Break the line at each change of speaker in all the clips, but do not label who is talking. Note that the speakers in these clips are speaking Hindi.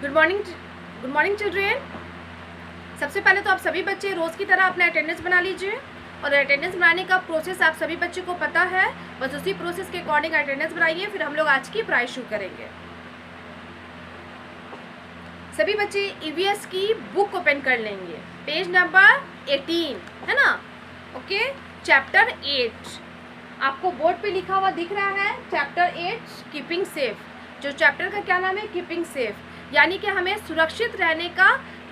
Good morning children. सबसे पहले तो आप सभी बच्चे रोज़ की तरह अपना अटेंडेंस बना लीजिए और अटेंडेंस बनाने का प्रोसेस आप सभी बच्चों को पता है। बस उसी प्रोसेस के अकॉर्डिंग अटेंडेंस बनाइए, फिर हम लोग आज की पढ़ाई शुरू करेंगे। सभी बच्चे ईवीएस की बुक ओपन कर लेंगे, पेज नंबर 18 है ना। ओके, चैप्टर 8 आपको बोर्ड पे लिखा हुआ दिख रहा है, चैप्टर 8 कीपिंग सेफ। जो चैप्टर का क्या नाम है, कीपिंग सेफ, यानी कि हमें सुरक्षित रहने का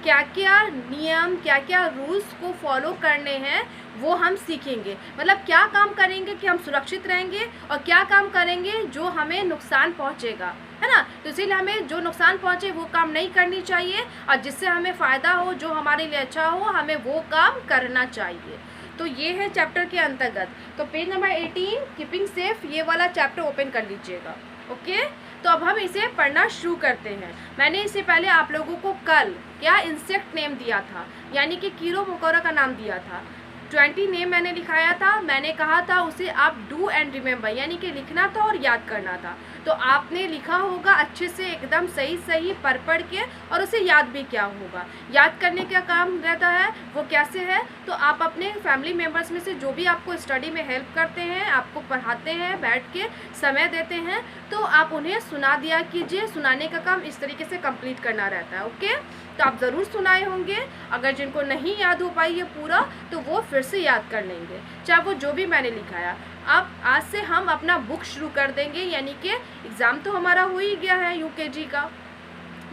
क्या क्या नियम, क्या क्या रूल्स को फॉलो करने हैं वो हम सीखेंगे। मतलब क्या काम करेंगे कि हम सुरक्षित रहेंगे और क्या काम करेंगे जो हमें नुकसान पहुंचेगा, है ना। तो इसीलिए हमें जो नुकसान पहुंचे वो काम नहीं करनी चाहिए और जिससे हमें फ़ायदा हो, जो हमारे लिए अच्छा हो, हमें वो काम करना चाहिए। तो ये है चैप्टर के अंतर्गत। तो पेज नंबर 18 कीपिंग सेफ, ये वाला चैप्टर ओपन कर लीजिएगा। ओके, तो अब हम इसे पढ़ना शुरू करते हैं। मैंने इससे पहले आप लोगों को कल क्या इंसेक्ट नेम दिया था, यानी कि कीड़ों मकोड़ा का नाम दिया था। 20 नेम मैंने लिखाया था। मैंने कहा था उसे आप डू एंड रिमेंबर, यानी कि लिखना था और याद करना था। तो आपने लिखा होगा अच्छे से, एकदम सही पढ़ के, और उसे याद भी किया होगा। याद करने का काम रहता है वो कैसे है, तो आप अपने फैमिली मेम्बर्स में से जो भी आपको स्टडी में हेल्प करते हैं, आपको पढ़ाते हैं, बैठ के समय देते हैं, तो आप उन्हें सुना दिया कीजिए। सुनाने का काम इस तरीके से कंप्लीट करना रहता है। ओके, तो आप ज़रूर सुनाए होंगे। अगर जिनको नहीं याद हो पाई है पूरा, तो वो फिर से याद कर लेंगे, चाहे वो जो भी मैंने लिखाया। अब आज से हम अपना बुक शुरू कर देंगे, यानी कि एग्ज़ाम तो हमारा हो ही गया है यूकेजी का,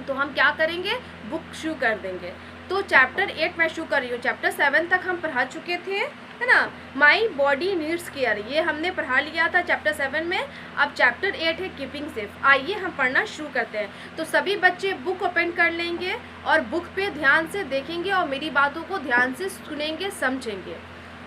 तो हम क्या करेंगे, बुक शुरू कर देंगे। तो चैप्टर 8 मैं शुरू कर रही हूँ। चैप्टर 7 तक हम पढ़ा चुके थे, है ना। माई बॉडी नीड्स केयर, ये हमने पढ़ा लिया था चैप्टर 7 में। अब चैप्टर 8 है कीपिंग सेफ। आइए हम पढ़ना शुरू करते हैं। तो सभी बच्चे बुक ओपन कर लेंगे और बुक पे ध्यान से देखेंगे और मेरी बातों को ध्यान से सुनेंगे, समझेंगे।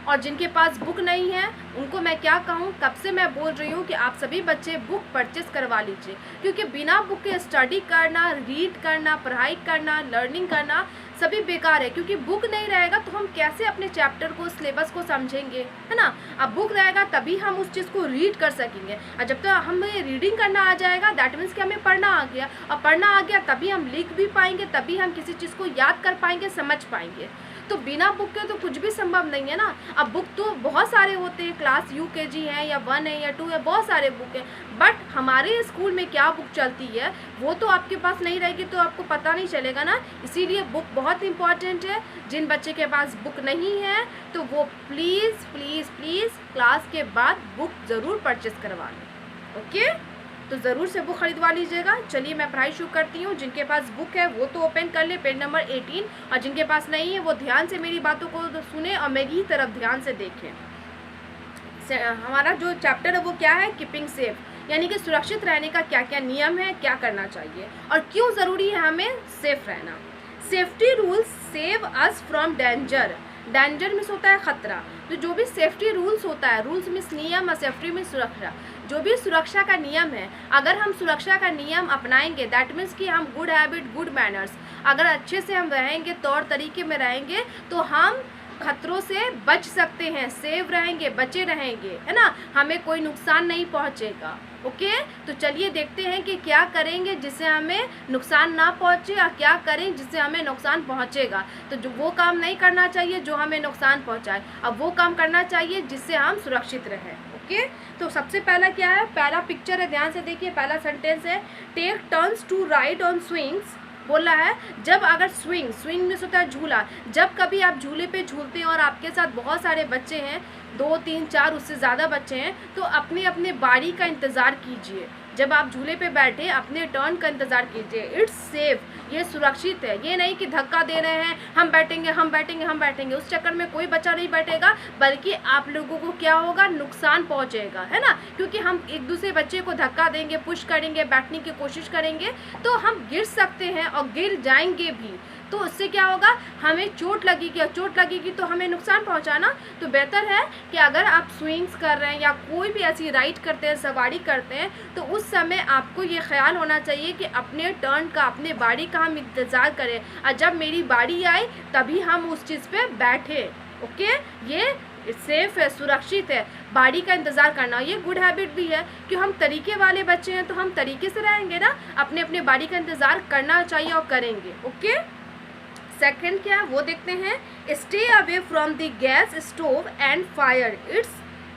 और जिनके पास बुक नहीं है उनको मैं क्या कहूँ, कब से मैं बोल रही हूँ कि आप सभी बच्चे बुक परचेस करवा लीजिए, क्योंकि बिना बुक के स्टडी करना, रीड करना, पढ़ाई करना, लर्निंग करना सभी बेकार है। क्योंकि बुक नहीं रहेगा तो हम कैसे अपने चैप्टर को, सिलेबस को समझेंगे, है ना। अब बुक रहेगा तभी हम उस चीज़ को रीड कर सकेंगे, और जब तक हमें रीडिंग करना आ जाएगा दैट मीन्स कि हमें पढ़ना आ गया, और पढ़ना आ गया तभी हम लिख भी पाएंगे, तभी हम किसी चीज़ को याद कर पाएंगे, समझ पाएंगे। तो बिना बुक के तो कुछ भी संभव नहीं है ना। अब बुक तो बहुत सारे होते हैं, क्लास यूकेजी है या 1 है या 2 है, बहुत सारे बुक हैं, बट हमारे स्कूल में क्या बुक चलती है वो तो आपके पास नहीं रहेगी, तो आपको पता नहीं चलेगा ना। इसीलिए बुक बहुत इंपॉर्टेंट है। जिन बच्चे के पास बुक नहीं है तो वो प्लीज़ प्लीज़ प्लीज़ क्लास के बाद बुक ज़रूर परचेस करवा लें। ओके, तो ज़रूर से बुक खरीदवा लीजिएगा। चलिए मैं पढ़ाई शुरू करती हूँ। जिनके पास बुक है वो तो ओपन कर ले, पेज नंबर 18, और जिनके पास नहीं है वो ध्यान से मेरी बातों को सुने और मेरी ही तरफ ध्यान से देखें। हमारा जो चैप्टर है वो क्या है, कीपिंग सेफ, यानी कि सुरक्षित रहने का क्या क्या नियम है, क्या करना चाहिए और क्यों ज़रूरी है हमें सेफ रहना। Safety rules save us from danger. Danger means होता है खतरा। तो जो भी सेफ्टी रूल्स होता है, रूल्स मीन्स नियम और सेफ्टी मीन्स सुरक्षा। जो भी सुरक्षा का नियम है, अगर हम सुरक्षा का नियम अपनाएंगे दैट मीन्स कि हम गुड हैबिट, गुड मैनर्स, अगर अच्छे से हम रहेंगे, तौर तरीके में रहेंगे, तो हम खतरों से बच सकते हैं, सेव रहेंगे, बचे रहेंगे, है ना। हमें कोई नुकसान नहीं पहुंचेगा। ओके, तो चलिए देखते हैं कि क्या करेंगे जिससे हमें नुकसान ना पहुंचे और क्या करें जिससे हमें नुकसान पहुंचेगा। तो जो वो काम नहीं करना चाहिए जो हमें नुकसान पहुंचाए, अब वो काम करना चाहिए जिससे हम सुरक्षित रहें। ओके, तो सबसे पहला क्या है, पहला पिक्चर है, ध्यान से देखिए। पहला सेंटेंस है take turns to ride on swings. बोल रहा है जब अगर स्विंग में होता है झूला, जब कभी आप झूले पे झूलते हैं और आपके साथ बहुत सारे बच्चे हैं, 2, 3, 4 उससे ज़्यादा बच्चे हैं, तो अपने अपने बारी का इंतज़ार कीजिए। जब आप झूले पे बैठे अपने टर्न का इंतज़ार कीजिए। इट्स सेफ, ये सुरक्षित है। ये नहीं कि धक्का दे रहे हैं, हम बैठेंगे हम बैठेंगे हम बैठेंगे, उस चक्कर में कोई बच्चा नहीं बैठेगा, बल्कि आप लोगों को क्या होगा, नुकसान पहुंचेगा, है ना। क्योंकि हम एक दूसरे बच्चे को धक्का देंगे, पुश करेंगे, बैठने की कोशिश करेंगे, तो हम गिर सकते हैं और गिर जाएंगे भी। तो उससे क्या होगा, हमें चोट लगेगी, और चोट लगेगी तो हमें नुकसान पहुंचाना। तो बेहतर है कि अगर आप स्विंग्स कर रहे हैं या कोई भी ऐसी राइड करते हैं, सवारी करते हैं, तो उस समय आपको ये ख्याल होना चाहिए कि अपने टर्न का, अपने बारी का हम इंतज़ार करें, और जब मेरी बारी आए तभी हम उस चीज़ पे बैठे। ओके, ये सेफ है, सुरक्षित है। बाड़ी का इंतज़ार करना, ये गुड हैबिट भी है कि हम तरीके वाले बच्चे हैं तो हम तरीके से रहेंगे ना, अपने अपने बाड़ी का इंतज़ार करना चाहिए और करेंगे। ओके, सेकंड क्या है वो देखते हैं, stay away from the gas stove and fire, it's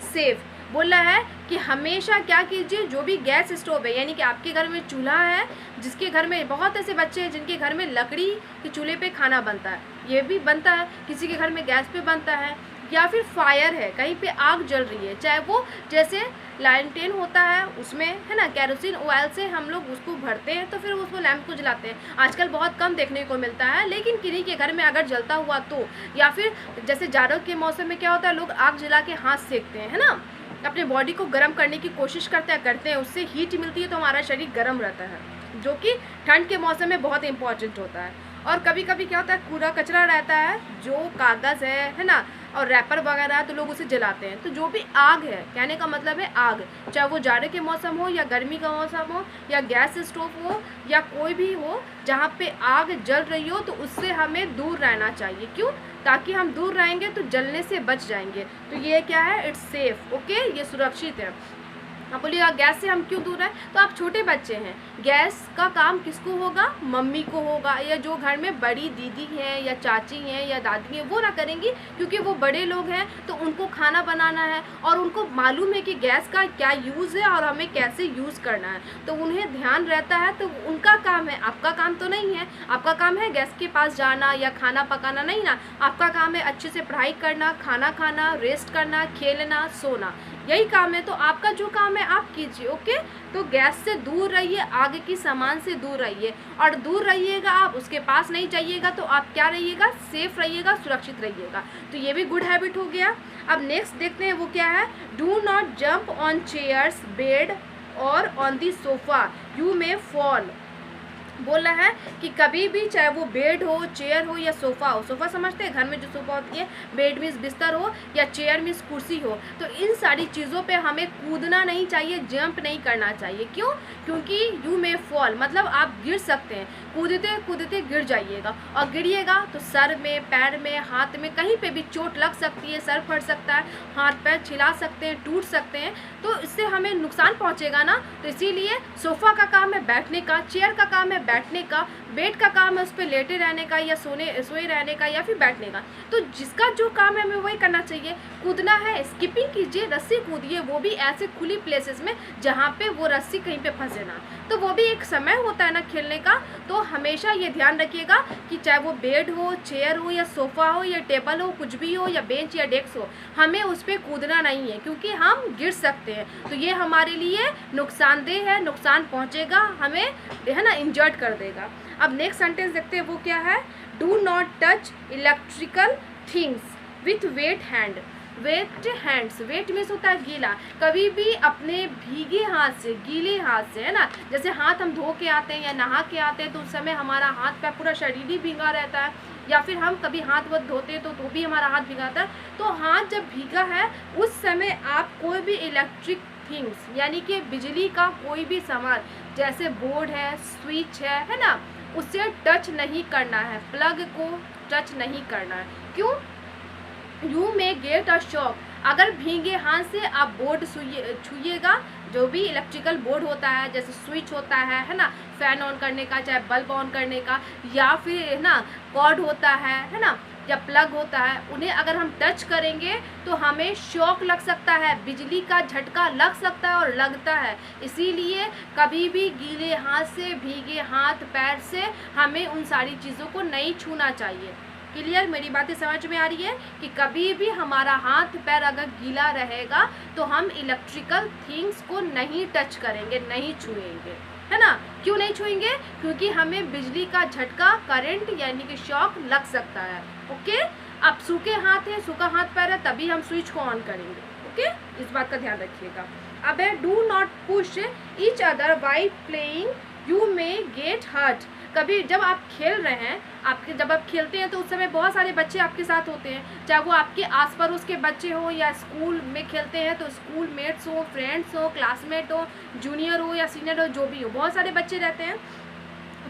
safe. बोला है कि हमेशा क्या कीजिए, जो भी गैस स्टोव है, यानी कि आपके घर में चूल्हा है, जिसके घर में बहुत ऐसे बच्चे हैं जिनके घर में लकड़ी के चूल्हे पे खाना बनता है, ये भी बनता है, किसी के घर में गैस पे बनता है, या फिर फायर है, कहीं पे आग जल रही है, चाहे वो जैसे लैंटेन होता है उसमें है ना, केरोसिन ऑयल से हम लोग उसको भरते हैं तो फिर उसको लैंप को जलाते हैं। आजकल बहुत कम देखने को मिलता है, लेकिन किन्हीं के घर में अगर जलता हुआ तो, या फिर जैसे जाड़ों के मौसम में क्या होता है, लोग आग जला के हाथ सेकते हैं, है ना, अपने बॉडी को गर्म करने की कोशिश करते हैं, उससे हीट मिलती है तो हमारा शरीर गर्म रहता है, जो कि ठंड के मौसम में बहुत इंपॉर्टेंट होता है। और कभी कभी क्या होता है, कूड़ा कचरा रहता है, जो कागज़ है ना, और रैपर वगैरह है, तो लोग उसे जलाते हैं। तो जो भी आग है, कहने का मतलब है आग, चाहे वो जाड़े के मौसम हो या गर्मी का मौसम हो या गैस स्टोव हो या कोई भी हो, जहाँ पे आग जल रही हो तो उससे हमें दूर रहना चाहिए। क्यों? ताकि हम दूर रहेंगे तो जलने से बच जाएंगे। तो ये क्या है, इट्स सेफ। ओके, ये सुरक्षित है। आप बोलिएगा गैस से हम क्यों दूर हैं, तो आप छोटे बच्चे हैं, गैस का काम किसको होगा, मम्मी को होगा, या जो घर में बड़ी दीदी हैं या चाची हैं या दादी हैं वो ना करेंगी, क्योंकि वो बड़े लोग हैं तो उनको खाना बनाना है और उनको मालूम है कि गैस का क्या यूज़ है और हमें कैसे यूज़ करना है, तो उन्हें ध्यान रहता है, तो उनका काम है, आपका काम तो नहीं है। आपका काम है गैस के पास जाना या खाना पकाना नहीं ना, आपका काम है अच्छे से पढ़ाई करना, खाना खाना, रेस्ट करना, खेलना, सोना, यही काम है। तो आपका जो काम है आप कीजिए। ओके, तो गैस से दूर रहिए, आगे की सामान से दूर रहिए, और दूर रहिएगा आप, उसके पास नहीं जाइएगा, तो आप क्या रहिएगा, सेफ रहिएगा, सुरक्षित रहिएगा। तो ये भी गुड हैबिट हो गया। अब नेक्स्ट देखते हैं वो क्या है, do not jump on chairs, bed और on the sofa, you may fall. बोला है कि कभी भी, चाहे वो बेड हो, चेयर हो या सोफ़ा हो, सोफ़ा समझते हैं घर में जो सोफ़ा होती है, बेड मीन्स बिस्तर हो या चेयर मीन्स कुर्सी हो, तो इन सारी चीज़ों पे हमें कूदना नहीं चाहिए, जंप नहीं करना चाहिए। क्यों? क्योंकि यू मे फॉल, मतलब आप गिर सकते हैं, कूदते कूदते गिर जाइएगा, और गिरिएगा तो सर में, पैर में, हाथ में, कहीं पे भी चोट लग सकती है, सर फट सकता है, हाथ पैर छिला सकते हैं, टूट सकते हैं, तो इससे हमें नुकसान पहुँचेगा ना। तो इसीलिए सोफ़ा का काम है बैठने का, चेयर का काम है बैठने का, बेड का काम है उस पर लेटे रहने का या सोए रहने का या फिर बैठने का। तो जिसका जो काम है हमें वही करना चाहिए। कूदना है, स्किपिंग कीजिए, रस्सी कूदिए, वो भी ऐसे खुली प्लेसेस में जहाँ पे वो रस्सी कहीं पे फंसे ना, तो वो भी एक समय होता है ना खेलने का। तो हमेशा ये ध्यान रखिएगा कि चाहे वो बेड हो, चेयर हो या सोफ़ा हो या टेबल हो, कुछ भी हो, या बेंच या डेस्क हो, हमें उस पर कूदना नहीं है, क्योंकि हम गिर सकते हैं। तो ये हमारे लिए नुकसानदेह है, नुकसान पहुँचेगा हमें, है ना, इंजर्ड कर देगा। अब नेक्स्ट सेंटेंस देखते हैं वो क्या है, do not touch electrical things with wet hand. Wet hands, wet means होता है गीला, कभी भी अपने भीगे हाथ से, गीले हाथ से, है ना, जैसे हाथ हम धो के आते हैं या नहा के आते हैं तो उस समय हमारा हाथ पैर पूरा शरीर ही भीगा रहता है, या फिर हम कभी हाथ वत धोते हैं तो भी हमारा हाथ भीगाता है। तो हाथ जब भीगा है उस समय आप कोई भी इलेक्ट्रिक थिंग्स, यानी कि बिजली का कोई भी सामान, जैसे बोर्ड है, स्विच है ना, उससे टच नहीं करना है, प्लग को टच नहीं करना है। क्यों? You may get a shock, अगर भीगे हाथ से आप बोर्ड छूइएगा, जो भी इलेक्ट्रिकल बोर्ड होता है, जैसे स्विच होता है ना, फैन ऑन करने का, चाहे बल्ब ऑन करने का, या फिर है ना कॉर्ड होता है ना, या प्लग होता है, उन्हें अगर हम टच करेंगे तो हमें शॉक लग सकता है, बिजली का झटका लग सकता है और लगता है। इसीलिए कभी भी गीले हाथ से, भीगे हाथ पैर से हमें उन सारी चीज़ों को नहीं छूना चाहिए। क्लियर? मेरी बातें समझ में आ रही है कि कभी भी हमारा हाथ पैर अगर गीला रहेगा तो हम इलेक्ट्रिकल थिंग्स को नहीं टच करेंगे, नहीं छुएंगे, है ना। क्यों नहीं छुएंगे? क्योंकि हमें बिजली का झटका, करंट यानी कि शॉक लग सकता है। ओके, अब सूखे हाथ है, सूखा हाथ पैर है, तभी हम स्विच को ऑन करेंगे। ओके, इस बात का ध्यान रखिएगा। अब है do not push each other by playing, you may get hurt. कभी जब आप खेल रहे हैं, जब आप खेलते हैं तो उस समय बहुत सारे बच्चे आपके साथ होते हैं, चाहे वो आपके आस पड़ोस के बच्चे हो या स्कूल में खेलते हैं तो स्कूल मेट्स हो, फ्रेंड्स हो, क्लासमेट हो, जूनियर हो या सीनियर हो, जो भी हो, बहुत सारे बच्चे रहते हैं।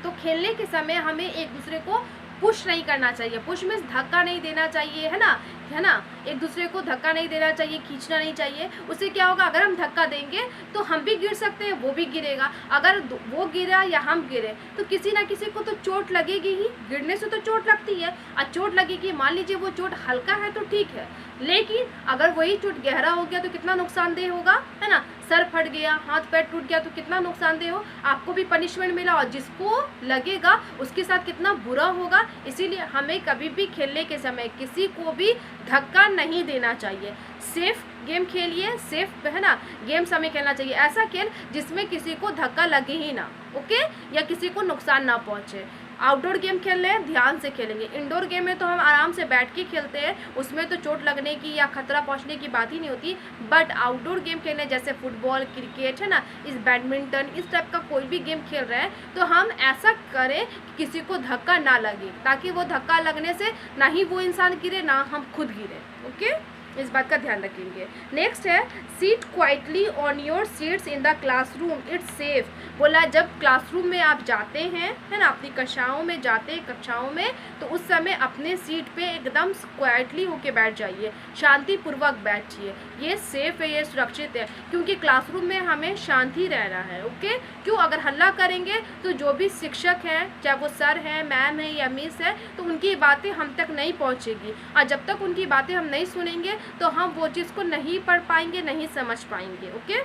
तो खेलने के समय हमें एक दूसरे को पुश नहीं करना चाहिए। पुश मीन्स धक्का नहीं देना चाहिए, है ना, एक दूसरे को धक्का नहीं देना चाहिए, खींचना नहीं चाहिए। उससे क्या होगा, अगर हम धक्का देंगे तो हम भी गिर सकते हैं, वो भी गिरेगा। अगर वो गिरा या हम गिरे तो किसी ना किसी को तो चोट लगेगी ही, गिरने से तो चोट लगती है और चोट लगेगी। मान लीजिए वो चोट हल्का है तो ठीक है, लेकिन अगर वही चोट गहरा हो गया तो कितना नुकसानदेह होगा, है ना। सर फट गया, हाथ पैर टूट गया तो कितना नुकसानदेह हो, आपको भी पनिशमेंट मिला और जिसको लगेगा उसके साथ कितना बुरा होगा। इसीलिए हमें कभी भी खेलने के समय किसी को भी धक्का नहीं देना चाहिए। सेफ गेम खेलिए, सेफ, है ना, गेम्स हमें खेलना चाहिए। ऐसा खेल जिसमें किसी को धक्का लगे ही ना, ओके, या किसी को नुकसान ना पहुंचे। आउटडोर गेम खेल रहे हैं, ध्यान से खेलेंगे। इंडोर गेम में तो हम आराम से बैठ के खेलते हैं, उसमें तो चोट लगने की या खतरा पहुंचने की बात ही नहीं होती। बट आउटडोर गेम खेलने जैसे फुटबॉल, क्रिकेट, है ना, इस बैडमिंटन, इस टाइप का कोई भी गेम खेल रहे हैं तो हम ऐसा करें कि किसी को धक्का ना लगे, ताकि वो धक्का लगने से ना ही वो इंसान गिरे ना हम खुद गिरे, ओके। इस बात का ध्यान रखेंगे। नेक्स्ट है seat quietly on your seats in the classroom, it's safe. बोला जब क्लासरूम में आप जाते हैं, है ना, अपनी कक्षाओं में जाते हैं, कक्षाओं में, तो उस समय अपने सीट पे एकदम क्वाइटली होके बैठ जाइए, शांतिपूर्वक बैठिए। ये सेफ है, ये सुरक्षित है, क्योंकि क्लासरूम में हमें शांति रहना है, ओके। क्यों, अगर हल्ला करेंगे तो जो भी शिक्षक हैं, चाहे वो सर हैं, मैम है या मिस है, तो उनकी बातें हम तक नहीं पहुँचेगी, और जब तक उनकी बातें हम नहीं सुनेंगे तो हम वो चीज़ को नहीं पढ़ पाएंगे, नहीं समझ पाएंगे, ओके।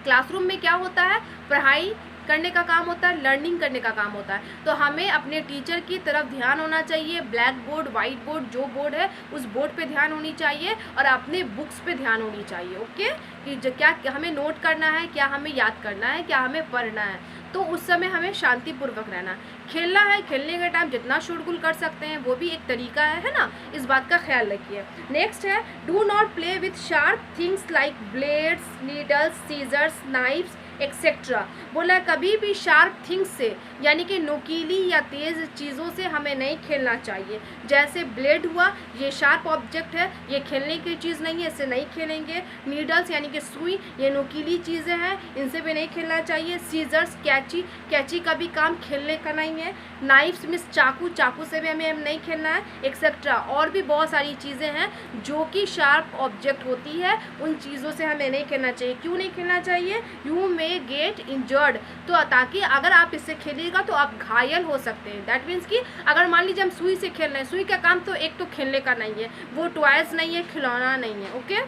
क्लासरूम में क्या होता है, पढ़ाई करने का काम होता है, लर्निंग करने का काम होता है। तो हमें अपने टीचर की तरफ ध्यान होना चाहिए। ब्लैक बोर्ड, वाइट बोर्ड, जो बोर्ड है उस बोर्ड पे ध्यान होनी चाहिए और अपने बुक्स पे ध्यान होनी चाहिए, ओके, कि क्या हमें नोट करना है, क्या हमें याद करना है, क्या हमें पढ़ना है। तो उस समय हमें शांतिपूर्वक रहना। खेलना है, खेलने के टाइम जितना शोरगुल कर सकते हैं वो भी एक तरीका है ना, इस बात का ख्याल रखिए। नेक्स्ट है do not play with sharp things like blades, needles, scissors, knifes etcetera. बोला कभी भी शार्प थिंग्स से, यानी कि नुकीली या तेज़ चीज़ों से हमें नहीं खेलना चाहिए। जैसे ब्लेड हुआ, ये शार्प ऑब्जेक्ट है, ये खेलने की चीज़ नहीं है, इससे नहीं खेलेंगे। नीडल्स यानी कि सुई, ये नुकीली चीज़ें हैं, इनसे भी नहीं खेलना चाहिए। सीजर्स, कैंची, कैंची का भी काम खेलने का नहीं है। नाइफ्स मीन्स चाकू, चाकू से भी हमें नहीं खेलना है, एक्सेट्रा। और भी बहुत सारी चीज़ें हैं जो कि शार्प ऑब्जेक्ट होती है, उन चीज़ों से हमें नहीं खेलना चाहिए। क्यों नहीं खेलना चाहिए, यू मे गेट इंजर्ड, तो ताकि अगर आप इससे खेलिएगा तो आप घायल हो सकते हैं। दैट मीन्स कि अगर मान लीजिए हम सुई से खेल रहे हैं, सुई का काम तो एक तो खेलने का नहीं है, वो टॉयज नहीं है, खिलौना नहीं है, ओके,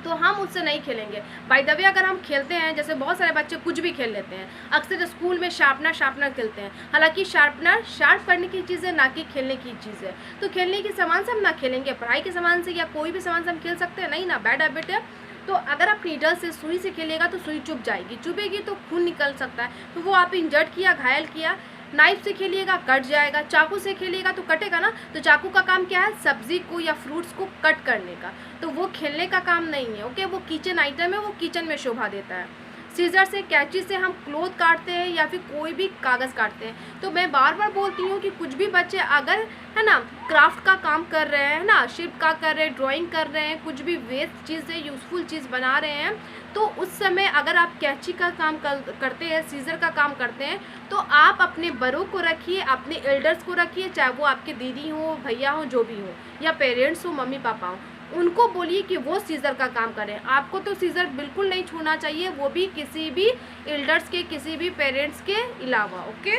तो हम उससे नहीं खेलेंगे। बाय द वे अगर हम खेलते हैं, जैसे बहुत सारे बच्चे कुछ भी खेल लेते हैं, अक्सर स्कूल में शार्पनर खेलते हैं, हालांकि शार्पनर शार्प करने की चीज़ है, ना कि खेलने की चीज़ है। तो खेलने के सामान से हम ना खेलेंगे, पढ़ाई के सामान से या कोई भी सामान से हम खेल सकते हैं नहीं ना, बैड हैबिट है। तो अगर आप नीडल से, सुई से खेलिएगा तो सुई चुभ जाएगी, चुभेगी तो खून निकल सकता है, तो वो आप इंजर्ड किया, घायल किया। नाइफ से खेलिएगा कट जाएगा, चाकू से खेलिएगा तो कटेगा ना, तो चाकू का काम क्या है, सब्जी को या फ्रूट्स को कट करने का, तो वो खेलने का काम नहीं है, ओके, वो किचन आइटम है, वो किचन में शोभा देता है। सीजर से, कैंची से हम क्लोथ काटते हैं या फिर कोई भी कागज़ काटते हैं। तो मैं बार बार बोलती हूँ कि कुछ भी बच्चे अगर, है ना, क्राफ्ट का काम कर रहे हैं ना, शिप का कर रहे हैं, ड्राइंग कर रहे हैं, कुछ भी वेस्ट चीज़ें यूज़फुल चीज़ बना रहे हैं, तो उस समय अगर आप कैंची का काम करते हैं, सीजर का काम करते हैं, तो आप अपने बड़ों को रखिए, अपने एल्डर्स को रखिए, चाहे वो आपके दीदी हो, भैया हो, जो भी हो, या पेरेंट्स हो, मम्मी पापा हो, उनको बोलिए कि वो सीजर का काम करें। आपको तो सीजर बिल्कुल नहीं छूना चाहिए, वो भी किसी भी एल्डर्स के, किसी भी पेरेंट्स के अलावा, ओके।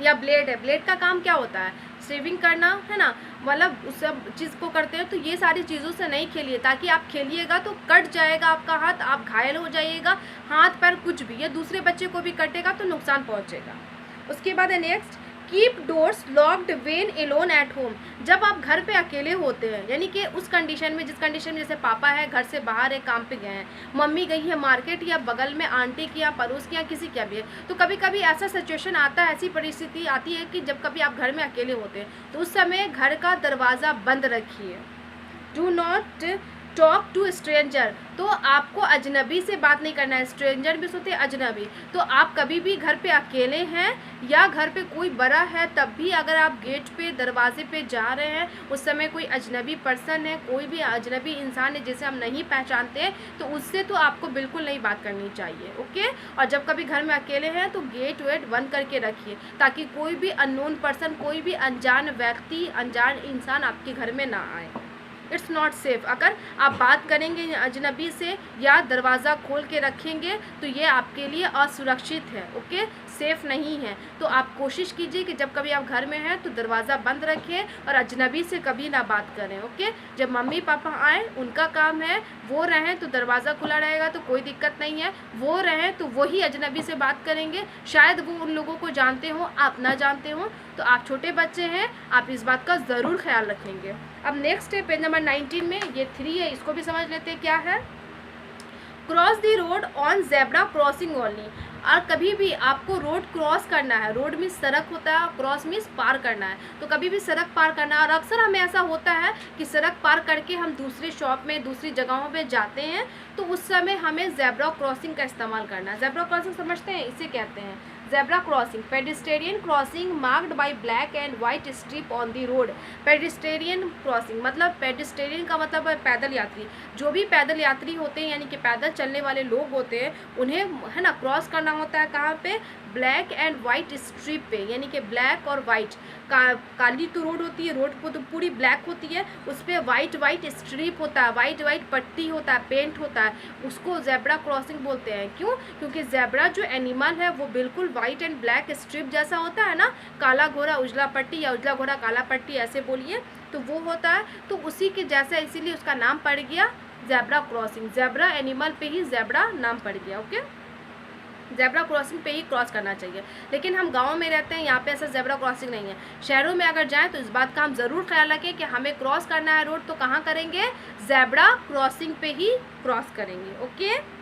या ब्लेड है, ब्लेड का काम क्या होता है, शेविंग करना, है ना, मतलब उस सब चीज़ को करते हैं। तो ये सारी चीज़ों से नहीं खेलिए, ताकि आप खेलिएगा तो कट जाएगा आपका हाथ, आप घायल हो जाइएगा, हाथ पैर कुछ भी, या दूसरे बच्चे को भी कटेगा तो नुकसान पहुँचेगा। उसके बाद है next, keep doors locked when alone at home. जब आप घर पे अकेले होते हैं, यानी कि उस कंडीशन में, जिस कंडीशन में जैसे पापा है घर से बाहर है, काम पे गए हैं, मम्मी गई है मार्केट, या बगल में आंटी की या पड़ोस की या किसी का भी है, तो कभी कभी ऐसा सिचुएशन आता है, ऐसी परिस्थिति आती है कि जब कभी आप घर में अकेले होते हैं, तो उस समय घर का दरवाज़ा बंद रखिए। Do not talk to stranger, तो आपको अजनबी से बात नहीं करना है। स्ट्रेंजर भी होते हैं अजनबी। तो आप कभी भी घर पे अकेले हैं या घर पे कोई बड़ा है, तब भी अगर आप गेट पे दरवाजे पे जा रहे हैं, उस समय कोई अजनबी पर्सन है, कोई भी अजनबी इंसान है जिसे हम नहीं पहचानते हैं, तो उससे तो आपको बिल्कुल नहीं बात करनी चाहिए। ओके। और जब कभी घर में अकेले हैं तो गेट वेट बंद करके रखिए, ताकि कोई भी अननोन पर्सन, कोई भी अनजान व्यक्ति, अनजान इंसान आपके घर में ना आए। It's not safe. अगर आप बात करेंगे अजनबी से या दरवाज़ा खोल के रखेंगे तो ये आपके लिए असुरक्षित है। ओके, सेफ़ नहीं है। तो आप कोशिश कीजिए कि जब कभी आप घर में हैं तो दरवाज़ा बंद रखें और अजनबी से कभी ना बात करें। ओके। जब मम्मी पापा आए, उनका काम है, वो रहें तो दरवाज़ा खुला रहेगा तो कोई दिक्कत नहीं है, वो रहें तो वही अजनबी से बात करेंगे। शायद वो उन लोगों को जानते हो, आप ना जानते हो, तो आप छोटे बच्चे हैं, आप इस बात का ज़रूर ख्याल रखेंगे। अब नेक्स्ट है पेज नंबर 19 में, ये 3 है, इसको भी समझ लेते हैं क्या है। Cross the road on zebra crossing only. और कभी भी आपको रोड क्रॉस करना है, रोड मीन्स सड़क होता है, क्रॉस मीन्स पार करना है, तो कभी भी सड़क पार करना है। और अक्सर हमें ऐसा होता है कि सड़क पार करके हम दूसरे शॉप में, दूसरी जगहों पे जाते हैं, तो उस समय हमें जेब्रा क्रॉसिंग का इस्तेमाल करना है। जेब्रा क्रॉसिंग समझते हैं, इसे कहते हैं zebra crossing, pedestrian crossing marked by black and white strip on the road. Pedestrian crossing मतलब, पेडिस्टेरियन का मतलब है पैदल यात्री। जो भी पैदल यात्री होते हैं, यानी कि पैदल चलने वाले लोग होते हैं, उन्हें है ना क्रॉस करना होता है कहाँ पे, ब्लैक एंड वाइट स्ट्रिप पे, यानी कि ब्लैक और वाइट, काली तो रोड होती है, रोड को तो पूरी ब्लैक होती है, उस पर वाइट वाइट स्ट्रिप होता है, वाइट वाइट पट्टी होता है, पेंट होता है, उसको जेब्रा क्रॉसिंग बोलते हैं। क्यों? क्योंकि जेब्रा जो एनिमल है वो बिल्कुल वाइट एंड ब्लैक स्ट्रिप जैसा होता है ना, काला घोड़ा उजला पट्टी या उजला घोड़ा काला पट्टी, ऐसे बोलिए, तो वो होता है, तो उसी के जैसा, इसीलिए उसका नाम पड़ गया जेब्रा क्रॉसिंग। जेब्रा एनिमल पे ही जेब्रा नाम पड़ गया। ओके, जेब्रा क्रॉसिंग पे ही क्रॉस करना चाहिए। लेकिन हम गांव में रहते हैं, यहाँ पे ऐसा जेब्रा क्रॉसिंग नहीं है। शहरों में अगर जाएं तो इस बात का हम ज़रूर ख्याल रखें कि हमें क्रॉस करना है रोड, तो कहाँ करेंगे, जेब्रा क्रॉसिंग पे ही क्रॉस करेंगे। ओके।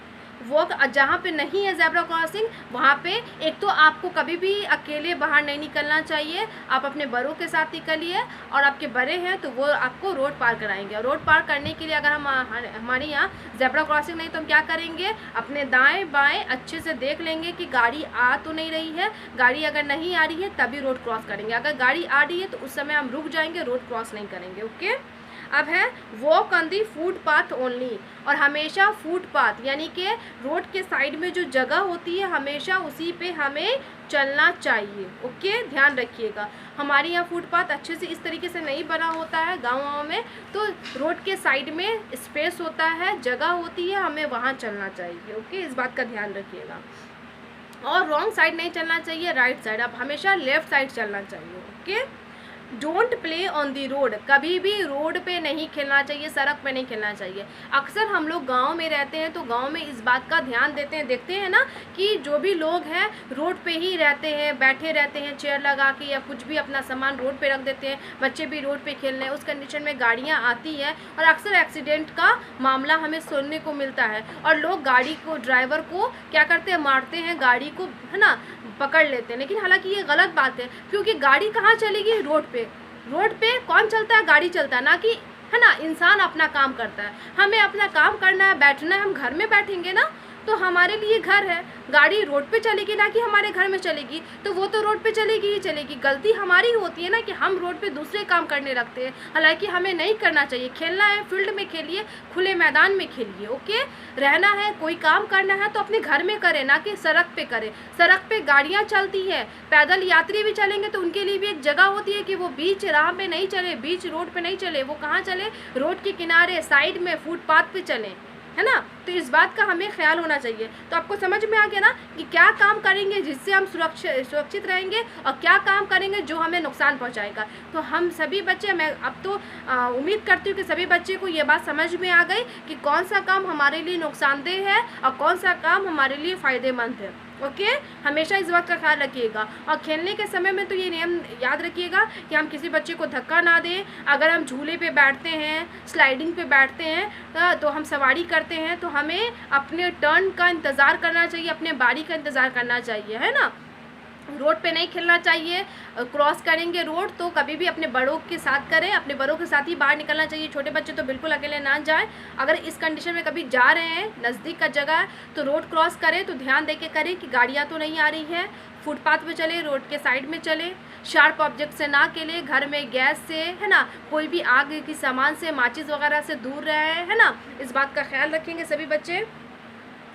वो जहाँ पे नहीं है जेब्रा क्रॉसिंग, वहाँ पे एक तो आपको कभी भी अकेले बाहर नहीं निकलना चाहिए, आप अपने बड़ों के साथ निकलिए, और आपके बड़े हैं तो वो आपको रोड पार कराएंगे। रोड पार करने के लिए अगर हमारे यहाँ जेब्रा क्रॉसिंग नहीं, तो हम क्या करेंगे, अपने दाएं बाएं अच्छे से देख लेंगे कि गाड़ी आ तो नहीं रही है। गाड़ी अगर नहीं आ रही है तभी रोड क्रॉस करेंगे, अगर गाड़ी आ रही है तो उस समय हम रुक जाएंगे, रोड क्रॉस नहीं करेंगे। ओके। अब है walk on the footpath only, और हमेशा फुटपाथ यानी कि रोड के साइड में जो जगह होती है, हमेशा उसी पे हमें चलना चाहिए। ओके, ध्यान रखिएगा। हमारे यहाँ फुटपाथ अच्छे से इस तरीके से नहीं बना होता है गाँव में, तो रोड के साइड में स्पेस होता है, जगह होती है, हमें वहाँ चलना चाहिए। ओके, इस बात का ध्यान रखिएगा। और रॉन्ग साइड नहीं चलना चाहिए, राइट साइड, अब हमेशा लेफ्ट साइड चलना चाहिए। Okay. Don't play on the road, कभी भी रोड पे नहीं खेलना चाहिए, सड़क पे नहीं खेलना चाहिए। अक्सर हम लोग गांव में रहते हैं तो गांव में इस बात का ध्यान देते हैं, देखते हैं ना कि जो भी लोग हैं रोड पे ही रहते हैं, बैठे रहते हैं चेयर लगा के, या कुछ भी अपना सामान रोड पे रख देते हैं, बच्चे भी रोड पे खेल रहे हैं, उस कंडीशन में गाड़ियाँ आती हैं और अक्सर एक्सीडेंट का मामला हमें सुनने को मिलता है। और लोग गाड़ी को, ड्राइवर को क्या करते हैं, मारते हैं, गाड़ी को है ना पकड़ लेते हैं। लेकिन हालांकि ये गलत बात है, क्योंकि गाड़ी कहाँ चलेगी, रोड पे। रोड पे कौन चलता है, गाड़ी चलता है, ना कि है ना इंसान अपना काम करता है। हमें अपना काम करना है, बैठना है, हम घर में बैठेंगे ना तो हमारे लिए घर है, गाड़ी रोड पे चलेगी ना कि हमारे घर में चलेगी, तो वो तो रोड पे चलेगी ही चलेगी। गलती हमारी होती है ना कि हम रोड पे दूसरे काम करने लगते हैं, हालांकि हमें नहीं करना चाहिए। खेलना है फील्ड में खेलिए, खुले मैदान में खेलिए। ओके, रहना है, कोई काम करना है तो अपने घर में करें, ना कि सड़क पे करें। सड़क पे गाड़ियाँ चलती है, पैदल यात्री भी चलेंगे तो उनके लिए भी एक जगह होती है कि वो बीच राह पे नहीं चले, बीच रोड पे नहीं चले, वो कहाँ चले, रोड के किनारे, साइड में, फुटपाथ पे चलें, है ना। तो इस बात का हमें ख्याल होना चाहिए। तो आपको समझ में आ गया ना कि क्या काम करेंगे जिससे हम सुरक्षित रहेंगे, और क्या काम करेंगे जो हमें नुकसान पहुंचाएगा। तो हम सभी बच्चे, मैं अब तो उम्मीद करती हूँ कि सभी बच्चे को ये बात समझ में आ गई कि कौन सा काम हमारे लिए नुकसानदेह है और कौन सा काम हमारे लिए फ़ायदेमंद है। ओके, हमेशा इस बात का ख्याल रखिएगा। और खेलने के समय में तो ये नियम याद रखिएगा कि हम किसी बच्चे को धक्का ना दें। अगर हम झूले पे बैठते हैं, स्लाइडिंग पे बैठते हैं, तो हम सवारी करते हैं, तो हमें अपने टर्न का इंतज़ार करना चाहिए, अपने बारी का इंतज़ार करना चाहिए, है ना। रोड पे नहीं खेलना चाहिए। क्रॉस करेंगे रोड तो कभी भी अपने बड़ों के साथ करें, अपने बड़ों के साथ ही बाहर निकलना चाहिए। छोटे बच्चे तो बिल्कुल अकेले ना जाएं। अगर इस कंडीशन में कभी जा रहे हैं, नज़दीक का जगह है, तो रोड क्रॉस करें तो ध्यान दे के करें कि गाड़ियाँ तो नहीं आ रही है। फुटपाथ पे चले, रोड के साइड में चले, शार्प ऑब्जेक्ट से ना खेले, घर में गैस से, है ना, कोई भी आग की सामान से, माचिस वगैरह से दूर रहे, है ना, इस बात का ख्याल रखेंगे सभी बच्चे।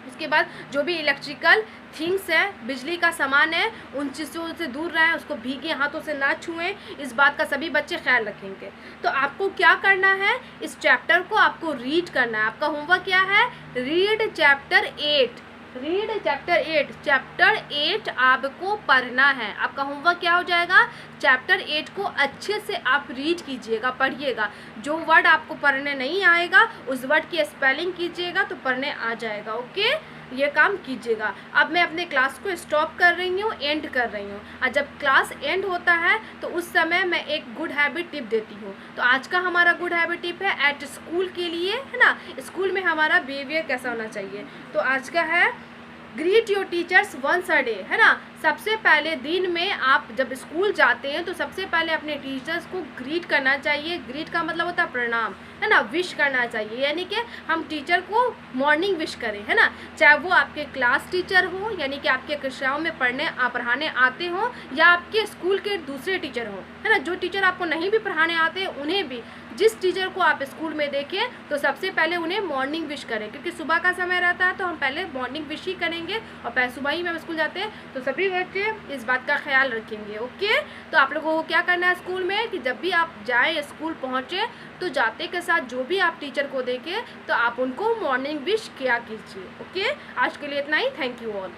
उसके बाद जो भी इलेक्ट्रिकल थिंग्स है, बिजली का सामान है, उन चीज़ों से दूर रहें, उसको भीगे हाथों से ना छुएं, इस बात का सभी बच्चे ख्याल रखेंगे। तो आपको क्या करना है, इस चैप्टर को आपको रीड करना है। आपका होमवर्क क्या है, read chapter 8, read chapter 8, chapter 8 आपको पढ़ना है। आपका होमवर्क क्या हो जाएगा, चैप्टर 8 को अच्छे से आप रीड कीजिएगा, पढ़िएगा। जो वर्ड आपको पढ़ने नहीं आएगा उस वर्ड की स्पेलिंग कीजिएगा तो पढ़ने आ जाएगा। ओके, ये काम कीजिएगा। अब मैं अपने क्लास को स्टॉप कर रही हूँ, एंड कर रही हूँ। और जब क्लास एंड होता है तो उस समय मैं एक गुड हैबिट टिप देती हूँ। तो आज का हमारा गुड हैबिट टिप है एट स्कूल के लिए, है ना, स्कूल में हमारा बिहेवियर कैसा होना चाहिए। तो आज का है greet your teachers once a day, है ना। सबसे पहले दिन में आप जब स्कूल जाते हैं तो सबसे पहले अपने टीचर्स को ग्रीट करना चाहिए। ग्रीट का मतलब होता है प्रणाम, है ना, विश करना चाहिए, यानी कि हम टीचर को मॉर्निंग विश करें, है ना। चाहे वो आपके क्लास टीचर हो, यानी कि आपके कक्षाओं में पढ़ाने आते हों, या आपके स्कूल के दूसरे टीचर हों, है ना। जो टीचर आपको नहीं भी पढ़ाने आते उन्हें भी, जिस टीचर को आप स्कूल में देखें तो सबसे पहले उन्हें मॉर्निंग विश करें, क्योंकि सुबह का समय रहता है तो हम पहले मॉर्निंग विश ही करेंगे। और पहले सुबह ही में हम स्कूल जाते हैं तो सभी बच्चे इस बात का ख्याल रखेंगे। ओके, तो आप लोगों को क्या करना है स्कूल में कि जब भी आप जाएं, स्कूल पहुँचे, तो जाते के साथ जो भी आप टीचर को देखें तो आप उनको मॉर्निंग विश किया कीजिए। ओके, आज के लिए इतना ही। Thank you all.